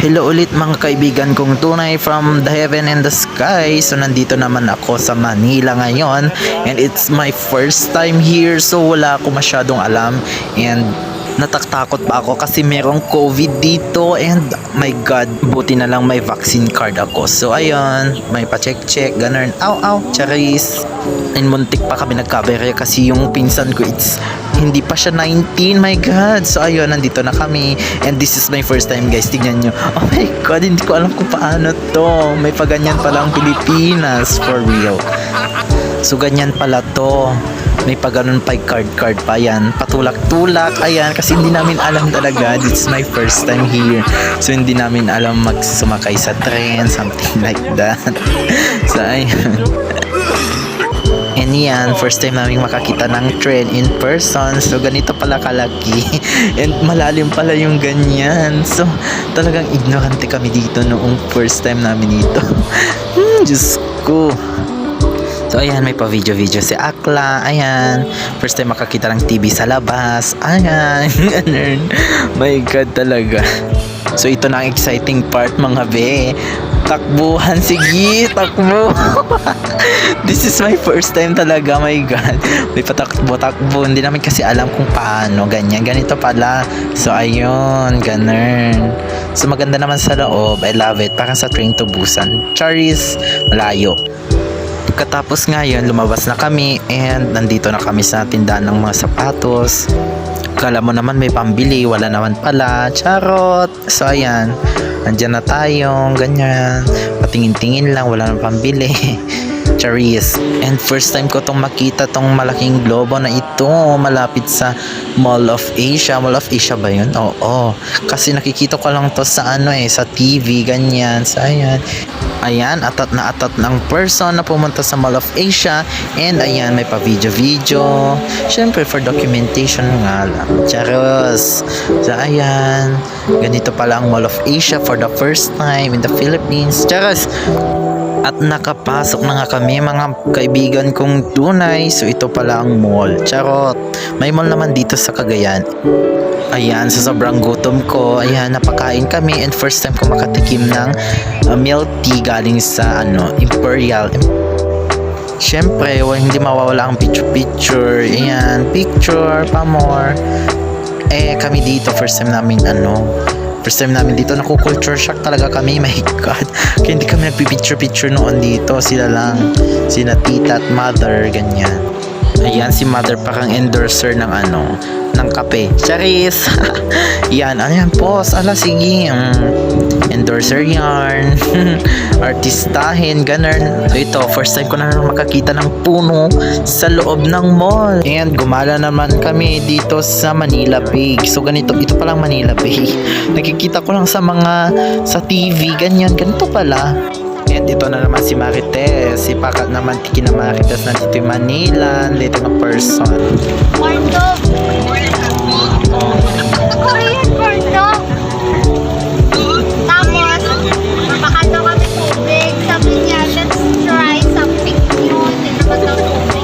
Hello ulit mga kaibigan kong tunay from the heaven and the sky. So nandito naman ako sa Manila ngayon and it's my first time here, so wala ako masyadong alam and natakot pa ako kasi merong COVID dito and my god, buti na lang may vaccine card ako. So ayun, may pa-check ganun. Aw, charis. And muntik pa kami nagkaberya kasi yung pinsan ko hindi pa siya 19, my god. So ayun, nandito na kami and this is my first time guys, tignan nyo. Oh my god, hindi ko alam kung paano to. May paganyan pala ang Pilipinas, for real. So ganyan pala to. May paganon pa card pa yan. Patulak-tulak. Ayan. Kasi hindi namin alam talaga. This is my first time here. So hindi namin alam magsumakay sa train. Something like that. So ayan. And yan. First time namin makakita ng train in person. So ganito pala kalaki. And malalim pala yung ganyan. So talagang ignorante kami dito noong first time namin dito. Diyos ko. So ayan, may pa-video si Akla. Ayan, first time makakita ng TV sa labas. Ayan, my god talaga. So ito na ang exciting part mga be. Takbuhan, sige, takbo. This is my first time talaga, my god. May patakbo. Hindi namin kasi alam kung paano. Ganito pala. So ayun, ganun. So maganda naman sa loob. I love it. Parang sa Train to Busan. Charis, malayo. Katapos ngayon, lumabas na kami and nandito na kami sa tindahan ng mga sapatos. Kala mo naman may pambili, wala naman pala. Charot! So ayan, andyan na tayong ganyan. Patingin-tingin lang, wala nang pambili. Charis. And first time ko tong makita tong malaking globo na ito malapit sa Mall of Asia. Mall of Asia ba yun? Oo. Kasi nakikita ko lang to sa sa TV, ganyan. So ayan. Ayan, atat ng person na pumunta sa Mall of Asia. And ayan, may pa-video. Syempre for documentation nga lang. Charos. So ayan, ganito pala ang Mall of Asia for the first time in the Philippines. Charos. At nakapasok na nga kami mga kaibigan kong tunay. So ito pala ang mall. Charot. May mall naman dito sa Cagayan. Ayan, sa sobrang gutom ko, ayan, napakain kami and first time ko makatikim ng milk tea galing sa Imperial. Syempre, hindi mawawala ang picture. Ayan, picture pa more. Kami dito first time namin dito, naku-culture shock talaga kami, my god. Kaya hindi kami nagpipicture noon dito. Sila tita at mother, ganyan. Ayan, si mother parang endorser ng ng kape. Charis! Yan, ayan, pause. Ala, sige. Endorser yarn. Artistahin, ganun. So ito, first time ko na makakita ng puno sa loob ng mall. And gumala naman kami dito sa Manila Bay. So ganito, ito palang Manila Bay. Nakikita ko lang sa TV, ganyan. Ganito pala. And dito na naman si Marites. Si Pakat naman, tiki na Marites. Nandito yung Manila. Dito na person. Corn dog. Korean corn dog. Tapos, napakano kami tubig. Sabi niya, let's try something new. Hindi naman daw tubig.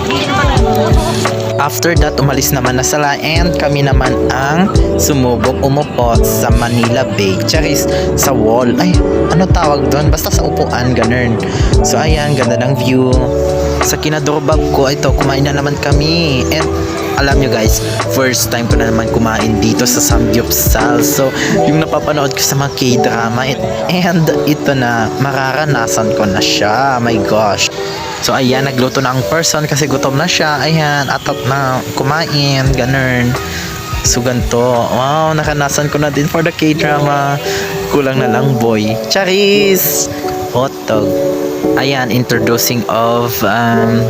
After that, umalis naman na sila and kami naman ang sumubok umupot sa Manila Bay. Charis, sa wall. Ay, ano tawag doon? Basta sa upuan, ganun. So ayan, ganda ng view. Sa kinadorbab ko, ito, kumain na naman kami. And alam nyo guys, first time ko na naman kumain dito sa Samgyeopsal. So, yung napapanood ko sa mga K-drama and ito na, mararanasan ko na siya. My gosh. So, ayan, nagluto na ang person kasi gutom na siya. Ayan, atat na kumain, ganun. So, ganito. Wow, nakanasan ko na din for the K-drama. Kulang na lang, boy. Charis! Hotdog. Ayan, introducing of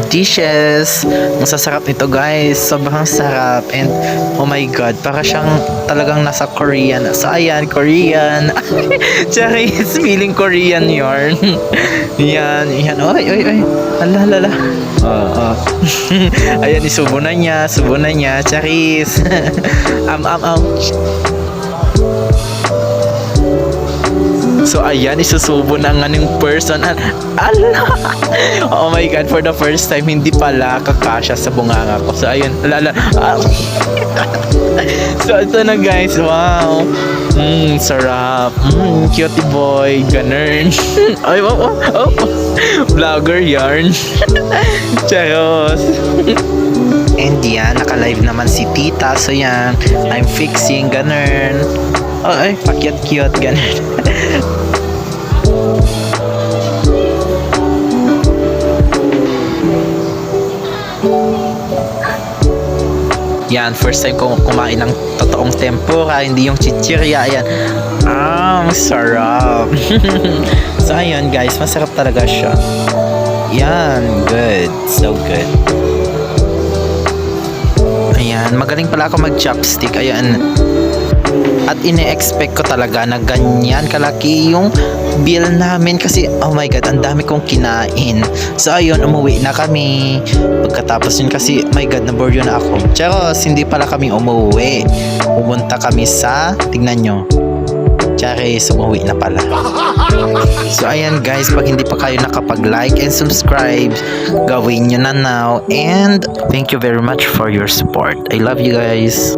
dishes. Masasarap nito guys. Sobrang sarap. And oh my god, para siyang talagang nasa Korean. So ayan, Korean. Charis, feeling Korean yarn. Yan. Oy. Ala. Ayan, isubo na niya. Charis. So ayan, isusubo na nga ng person. Ala! Oh my god, for the first time, hindi pala kakasya sa bunganga ko. So ayun, So ito na guys, wow. Sarap. Cutie boy. Ganun. Ay, oh. Vlogger yarn. Charos. And yan, naka-live naman si tita. So yan, I'm fixing. Ganun. Oh, ay, pa-cute. Ganun. Yan, first time kong kumain ng totoong tempura, hindi yung chichirya. Ayan. Sarap. So, ayun guys, masarap talaga siya. Yan, good. So good. Ayan, magaling pala ako mag-chopstick. Ayan. At ine-expect ko talaga na ganyan kalaki yung bill namin kasi oh my god, ang dami kong kinain. So ayun, umuwi na kami. Pagkatapos yun kasi my god, naboryo na ako. Charos, hindi pala kami umuwi. Pumunta kami sa, tignan nyo. Charis, umuwi na pala. So ayan guys, pag hindi pa kayo nakapag-like and subscribe, gawin nyo na now. And thank you very much for your support. I love you guys.